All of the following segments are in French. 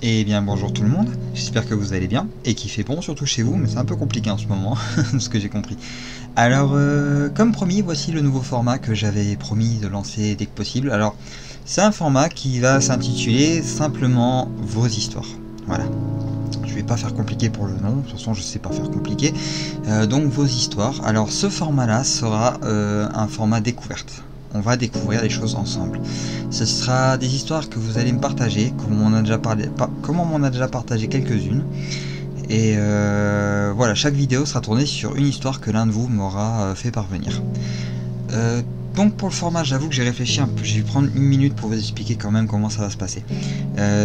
Eh bien bonjour tout le monde, j'espère que vous allez bien et qu'il fait bon surtout chez vous, mais c'est un peu compliqué en ce moment, ce que j'ai compris. Alors comme promis, voici le nouveau format que j'avais promis de lancer dès que possible. Alors c'est un format qui va s'intituler simplement vos histoires. Voilà, je vais pas faire compliqué pour le nom, de toute façon je sais pas faire compliqué. Donc vos histoires. Alors ce format là sera un format découverte. On va découvrir les choses ensemble. Ce sera des histoires que vous allez me partager, comme on m'en a déjà partagé quelques-unes. Et voilà, chaque vidéo sera tournée sur une histoire que l'un de vous m'aura fait parvenir. Donc pour le format, j'avoue que j'ai réfléchi un peu, j'ai dû prendre une minute pour vous expliquer quand même comment ça va se passer.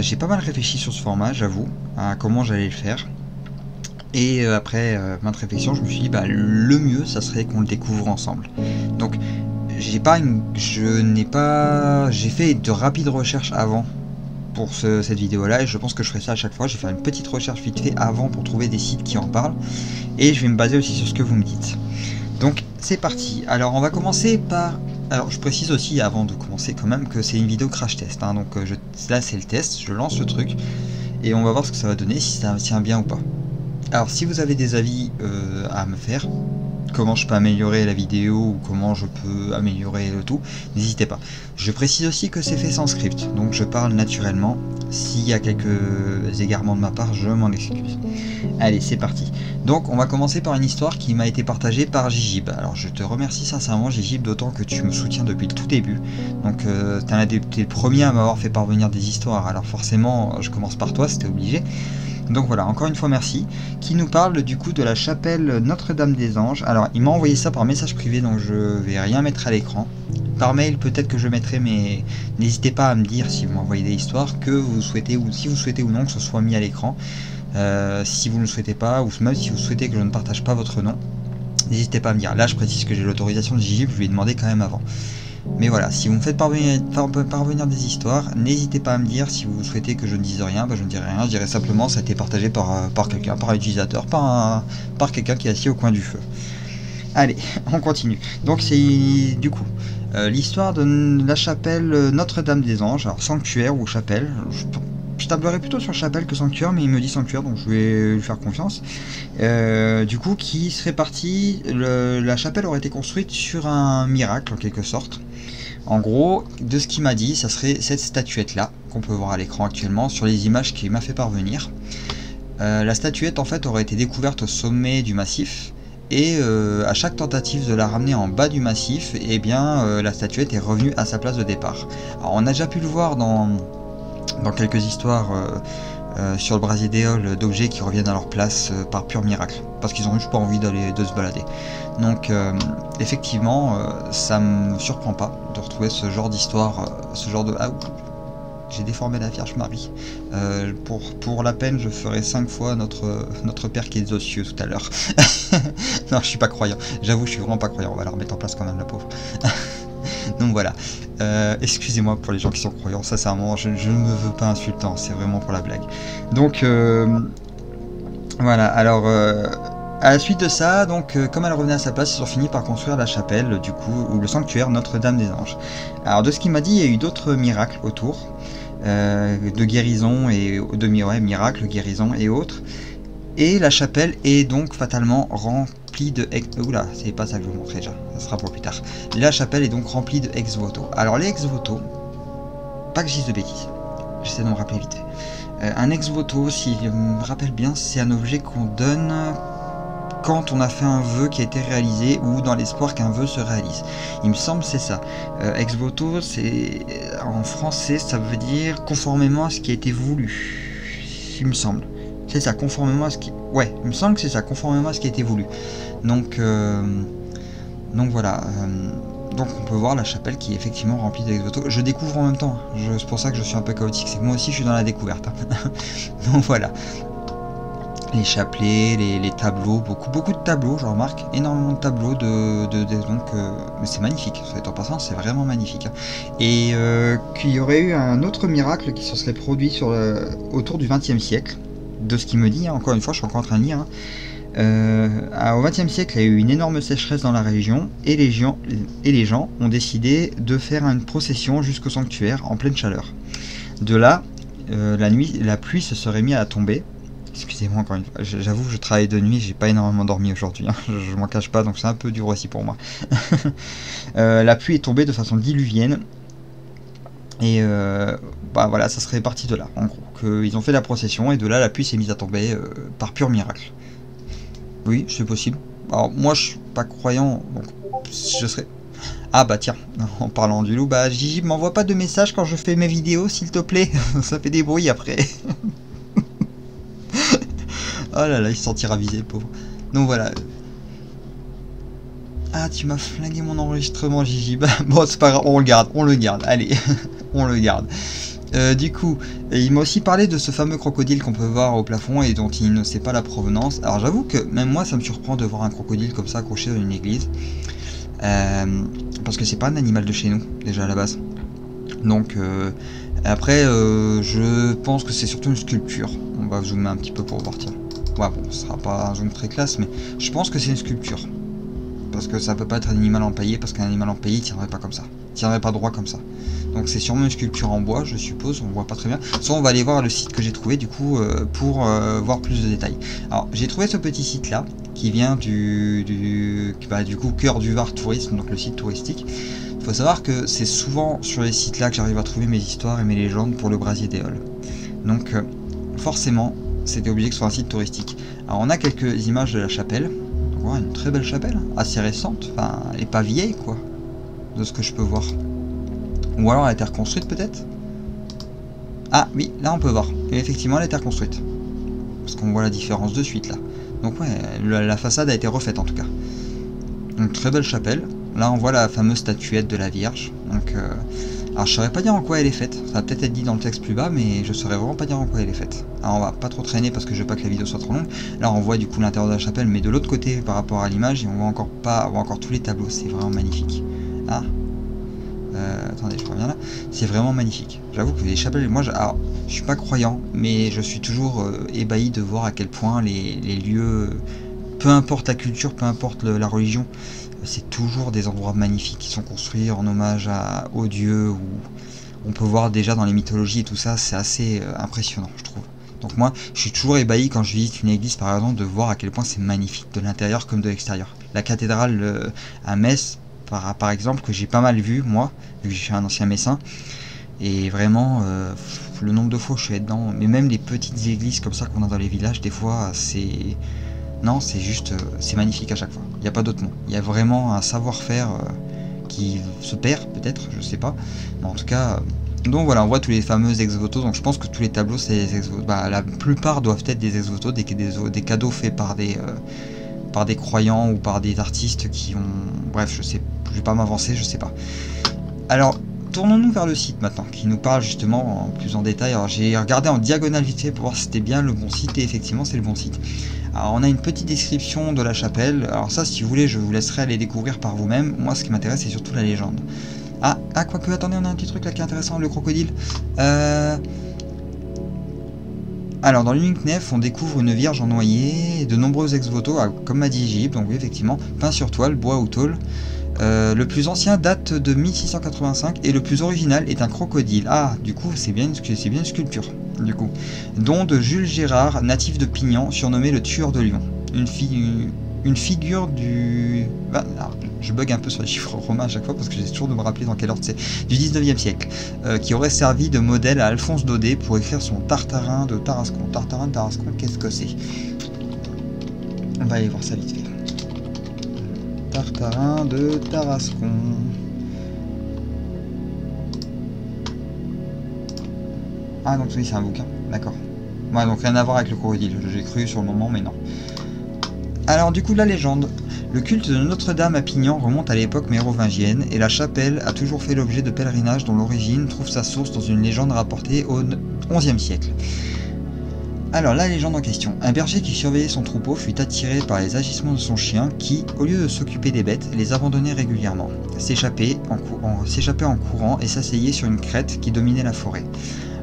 J'ai pas mal réfléchi sur ce format, j'avoue, à comment j'allais le faire. Et après maintes réflexions, je me suis dit, bah, le mieux, ça serait qu'on le découvre ensemble. Donc j'ai fait de rapides recherches avant pour cette vidéo là, et je pense que je ferai ça à chaque fois. Je vais faire une petite recherche vite fait avant pour trouver des sites qui en parlent, et je vais me baser aussi sur ce que vous me dites. Donc c'est parti. Alors on va commencer par... Alors je précise aussi avant de commencer quand même que c'est une vidéo crash test, hein. Donc là c'est le test, je lance le truc et on va voir ce que ça va donner, si ça tient bien ou pas. Alors si vous avez des avis à me faire, comment je peux améliorer la vidéo ou comment je peux améliorer le tout, n'hésitez pas. Je précise aussi que c'est fait sans script, donc je parle naturellement. S'il y a quelques égarements de ma part, je m'en excuse. Allez, c'est parti. Donc on va commencer par une histoire qui m'a été partagée par Gigib. Alors je te remercie sincèrement Gigib, d'autant que tu me soutiens depuis le tout début. Donc t'es le premier à m'avoir fait parvenir des histoires, alors forcément je commence par toi, c'était obligé. Donc voilà, encore une fois merci, qui nous parle du coup de la chapelle Notre-Dame-des-Anges. Alors il m'a envoyé ça par message privé, donc je vais rien mettre à l'écran. Par mail peut-être que je mettrai, mais n'hésitez pas à me dire si vous m'envoyez des histoires que vous souhaitez, ou si vous souhaitez ou non que ce soit mis à l'écran. Si vous ne le souhaitez pas, ou même si vous souhaitez que je ne partage pas votre nom, n'hésitez pas à me dire. Là je précise que j'ai l'autorisation de Gigi, je lui ai demandé quand même avant. Mais voilà, si vous me faites parvenir des histoires, n'hésitez pas à me dire. Si vous souhaitez que je ne dise rien, bah je ne dirai rien, je dirai simplement ça a été partagé par quelqu'un, par l'utilisateur, par quelqu'un qui est assis au coin du feu. Allez, on continue. Donc c'est du coup l'histoire de la chapelle Notre-Dame-des-Anges, alors sanctuaire ou chapelle. Je tablerai plutôt sur chapelle que sanctuaire, mais il me dit sanctuaire, donc je vais lui faire confiance. Du coup, qui serait parti, la chapelle aurait été construite sur un miracle en quelque sorte. En gros, de ce qu'il m'a dit, ça serait cette statuette là, qu'on peut voir à l'écran actuellement, sur les images qu'il m'a fait parvenir. La statuette en fait aurait été découverte au sommet du massif, et à chaque tentative de la ramener en bas du massif, eh bien la statuette est revenue à sa place de départ. Alors on a déjà pu le voir dans quelques histoires sur le brasier d'éole d'objets qui reviennent à leur place par pur miracle, parce qu'ils ont juste pas envie de se balader. Donc effectivement ça me surprend pas de retrouver ce genre d'histoire, ce genre de... Ah, j'ai déformé la Vierge Marie. Pour la peine, je ferai 5 fois notre Père qui est aux cieux tout à l'heure. Non, je suis pas croyant. J'avoue, je suis vraiment pas croyant. On va la remettre en place quand même, la pauvre. Donc voilà. Excusez-moi pour les gens qui sont croyants. Sincèrement, je ne me veux pas insultant. C'est vraiment pour la blague. Donc voilà. Alors à la suite de ça, donc comme elle revenait à sa place, ils ont fini par construire la chapelle, du coup, ou le sanctuaire Notre-Dame-des-Anges. Alors de ce qu'il m'a dit, il y a eu d'autres miracles autour. De guérison et de miracles, guérison et autres. Et la chapelle est donc fatalement remplie de... Oula, c'est pas ça que je vais vous montrer déjà, ça sera pour plus tard. La chapelle est donc remplie de ex-voto. Alors les ex-voto, pas que je dise de bêtises, j'essaie de me rappeler vite fait. Un ex-voto, si je me rappelle bien, c'est un objet qu'on donne quand on a fait un vœu qui a été réalisé, ou dans l'espoir qu'un vœu se réalise. Il me semble c'est ça. Ex voto, c'est en français, ça veut dire conformément à ce qui a été voulu. Il me semble. C'est ça, conformément à ce qui... Ouais, il me semble que c'est ça, conformément à ce qui a été voulu. Donc voilà. Donc on peut voir la chapelle qui est effectivement remplie d'ex voto. Je découvre en même temps. C'est pour ça que je suis un peu chaotique. C'est que moi aussi je suis dans la découverte. Donc voilà. Les chapelets, les tableaux, beaucoup de tableaux, je remarque, énormément de tableaux mais c'est magnifique, en passant, c'est vraiment magnifique. Et qu'il y aurait eu un autre miracle qui se serait produit autour du XXe siècle, de ce qu'il me dit, hein, encore une fois, je suis encore en train de lire. Au XXe siècle, il y a eu une énorme sécheresse dans la région, et les gens ont décidé de faire une procession jusqu'au sanctuaire en pleine chaleur. De là, la pluie se serait mise à tomber. Excusez-moi encore une fois, j'avoue que je travaille de nuit, j'ai pas énormément dormi aujourd'hui, hein. Je m'en cache pas, donc c'est un peu dur aussi pour moi. La pluie est tombée de façon diluvienne, et bah voilà, ça serait parti de là, en gros, qu'ils ont fait la procession, et de là la pluie s'est mise à tomber par pur miracle. Oui, c'est possible. Alors moi je suis pas croyant, donc je serais... Ah bah tiens, en parlant du loup, bah Gigi, m'envoie pas de message quand je fais mes vidéos, s'il te plaît, ça fait des bruits après. Oh là là, il se sentira visé, le pauvre. Donc voilà. Ah, tu m'as flingué mon enregistrement, Gigi. Bah, bon, c'est pas grave, on le garde, allez, on le garde. Du coup, il m'a aussi parlé de ce fameux crocodile qu'on peut voir au plafond et dont il ne sait pas la provenance. Alors j'avoue que même moi, ça me surprend de voir un crocodile comme ça accroché dans une église. Parce que c'est pas un animal de chez nous, déjà à la base. Donc, après, je pense que c'est surtout une sculpture. On va zoomer un petit peu pour voir, tiens. Ouais, bon, ce sera pas un zoom très classe, mais je pense que c'est une sculpture. Parce que ça peut pas être un animal empaillé, parce qu'un animal empaillé, il tiendrait pas comme ça. Il tiendrait pas droit comme ça. Donc c'est sûrement une sculpture en bois, je suppose, on voit pas très bien. Soit on va aller voir le site que j'ai trouvé, du coup, pour voir plus de détails. Alors, j'ai trouvé ce petit site-là, qui vient du coup, Cœur du Var Tourisme, donc le site touristique. Il faut savoir que c'est souvent sur les sites là que j'arrive à trouver mes histoires et mes légendes pour le brasier des Halles. Donc, forcément, c'était obligé que ce soit un site touristique. Alors on a quelques images de la chapelle. Donc, ouais, une très belle chapelle, assez récente, enfin elle est pas vieille quoi, de ce que je peux voir. Ou alors elle a été reconstruite peut-être. Ah oui, là on peut voir, et effectivement elle a été reconstruite. Parce qu'on voit la différence de suite là. Donc ouais, la façade a été refaite en tout cas. Donc très belle chapelle. Là on voit la fameuse statuette de la Vierge. Donc alors je saurais pas dire en quoi elle est faite, ça va peut-être être dit dans le texte plus bas, mais je saurais vraiment pas dire en quoi elle est faite. Alors on va pas trop traîner parce que je veux pas que la vidéo soit trop longue. Là on voit du coup l'intérieur de la chapelle, mais de l'autre côté par rapport à l'image, et on voit encore tous les tableaux, c'est vraiment magnifique. Ah, attendez, je reviens là. C'est vraiment magnifique. J'avoue que les chapelles, moi, alors, je suis pas croyant, mais je suis toujours ébahi de voir à quel point les lieux, peu importe la culture, peu importe la religion, c'est toujours des endroits magnifiques qui sont construits en hommage aux dieux, où on peut voir déjà dans les mythologies et tout ça, c'est assez impressionnant, je trouve. Donc moi, je suis toujours ébahi quand je visite une église, par exemple, de voir à quel point c'est magnifique, de l'intérieur comme de l'extérieur. La cathédrale à Metz, par exemple, que j'ai pas mal vu, moi, vu que je suis un ancien messin, et vraiment, le nombre de fois où je suis allé dedans, mais même les petites églises comme ça qu'on a dans les villages, des fois, c'est... Non, c'est juste, c'est magnifique à chaque fois. Il n'y a pas d'autre mot. Il y a vraiment un savoir-faire qui se perd, peut-être, je sais pas. Mais en tout cas, donc voilà, on voit tous les fameux ex-voto. Donc je pense que tous les tableaux, c'est des ex-voto. Bah, la plupart doivent être des ex-voto, des cadeaux faits par des croyants ou par des artistes qui ont... Bref, je vais pas m'avancer, je sais pas. Alors, tournons-nous vers le site maintenant, qui nous parle justement plus en détail. Alors j'ai regardé en diagonale vite fait pour voir si c'était bien le bon site, et effectivement c'est le bon site. Alors on a une petite description de la chapelle, alors ça si vous voulez je vous laisserai aller découvrir par vous-même. Moi ce qui m'intéresse c'est surtout la légende. Ah quoique, attendez, on a un petit truc là qui est intéressant, le crocodile. Alors dans l'unique nef on découvre une vierge en noyer, et de nombreux ex-voto, comme m'a dit Gib, donc oui effectivement, peints sur toile, bois ou tôle. Le plus ancien date de 1685 et le plus original est un crocodile. Ah, du coup, c'est bien une sculpture, du coup. Dont de Jules Gérard, natif de Pignan, surnommé le tueur de lions. Une figure du... Bah, alors, je bug un peu sur les chiffres romains à chaque fois parce que j'essaie toujours de me rappeler dans quel ordre c'est. Du 19e siècle, qui aurait servi de modèle à Alphonse Daudet pour écrire son Tartarin de Tarascon. Tartarin de Tarascon, qu'est-ce que c'est? On va aller voir ça vite fait. Tartarin de Tarascon. Ah donc oui c'est un bouquin, d'accord. Ouais donc rien à voir avec le crocodile, j'ai cru sur le moment mais non. Alors du coup la légende. Le culte de Notre-Dame à Pignan remonte à l'époque mérovingienne et la chapelle a toujours fait l'objet de pèlerinages dont l'origine trouve sa source dans une légende rapportée au XIe siècle. Alors, la légende en question. Un berger qui surveillait son troupeau fut attiré par les agissements de son chien qui, au lieu de s'occuper des bêtes, les abandonnait régulièrement, s'échappait en courant et s'asseyait sur une crête qui dominait la forêt.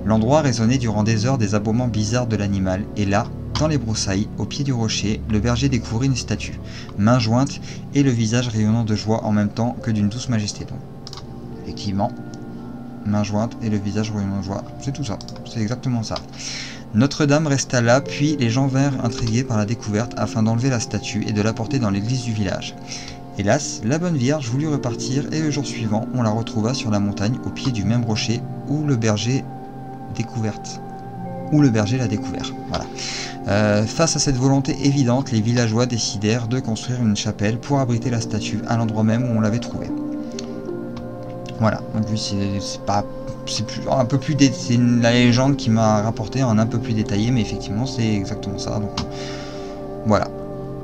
L'endroit résonnait durant des heures des aboiements bizarres de l'animal, et là, dans les broussailles, au pied du rocher, le berger découvrit une statue, main jointe et le visage rayonnant de joie en même temps que d'une douce majesté. Donc, effectivement, main jointe et le visage royaume de joie. C'est tout ça, c'est exactement ça. Notre-Dame resta là, puis les gens vinrent intrigués par la découverte afin d'enlever la statue et de la porter dans l'église du village. Hélas, la bonne Vierge voulut repartir et le jour suivant, on la retrouva sur la montagne au pied du même rocher où le berger l'a découvert. Voilà. Face à cette volonté évidente, les villageois décidèrent de construire une chapelle pour abriter la statue à l'endroit même où on l'avait trouvée. Voilà, donc lui c'est un peu plus c'est la légende qui m'a rapporté en un peu plus détaillé, mais effectivement c'est exactement ça. Donc voilà,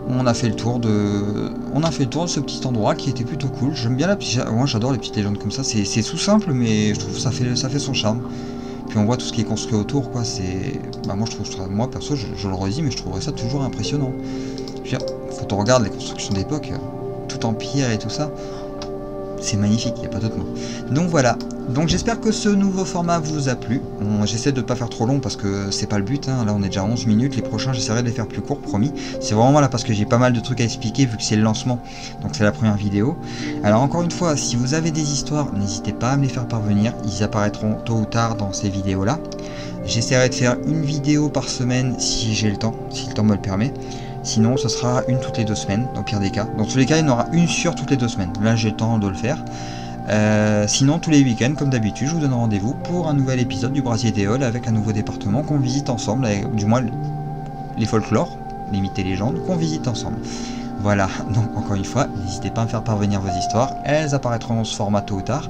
on a fait le tour de ce petit endroit qui était plutôt cool. J'aime bien moi j'adore les petites légendes comme ça, c'est tout simple, mais je trouve que ça fait son charme. Puis on voit tout ce qui est construit autour, quoi. C'est, moi perso, je le redis, mais je trouverais ça toujours impressionnant. Je veux dire, quand on regarde les constructions d'époque, tout en pierre et tout ça, c'est magnifique, il n'y a pas d'autre mot. Donc voilà, donc j'espère que ce nouveau format vous a plu. J'essaie de ne pas faire trop long parce que c'est pas le but, hein. Là on est déjà à 11 minutes, les prochains j'essaierai de les faire plus courts, promis. C'est vraiment là parce que j'ai pas mal de trucs à expliquer vu que c'est le lancement, donc c'est la première vidéo. Alors encore une fois, si vous avez des histoires, n'hésitez pas à me les faire parvenir, ils apparaîtront tôt ou tard dans ces vidéos là. J'essaierai de faire une vidéo par semaine si j'ai le temps, si le temps me le permet. Sinon, ce sera une toutes les 2 semaines, dans le pire des cas. Dans tous les cas, il y en aura une sur toutes les 2 semaines. Là, j'ai le temps de le faire. Sinon, tous les week-ends, comme d'habitude, je vous donne rendez-vous pour un nouvel épisode du Brasier des Halles avec un nouveau département qu'on visite ensemble, avec, du moins les folklores, les mythes et légendes, qu'on visite ensemble. Voilà, donc encore une fois, n'hésitez pas à me faire parvenir vos histoires. Elles apparaîtront dans ce format tôt ou tard.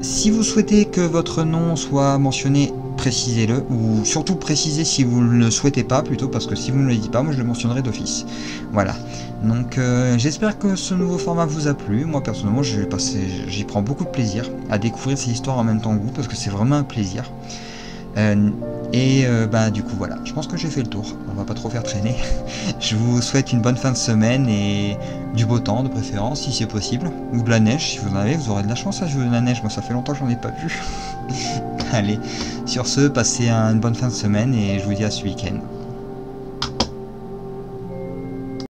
Si vous souhaitez que votre nom soit mentionné, précisez-le, ou surtout précisez si vous ne le souhaitez pas, plutôt, parce que si vous ne le dites pas, moi je le mentionnerai d'office. Voilà, donc j'espère que ce nouveau format vous a plu. Moi personnellement, j'y prends beaucoup de plaisir à découvrir ces histoires en même temps que vous, parce que c'est vraiment un plaisir. Du coup voilà, je pense que j'ai fait le tour, on va pas trop faire traîner. Je vous souhaite une bonne fin de semaine et du beau temps de préférence si c'est possible, ou de la neige si vous en avez, vous aurez de la chance à jouer de la neige, moi ça fait longtemps que j'en ai pas vu. Allez, sur ce, passez une bonne fin de semaine et je vous dis à ce week-end.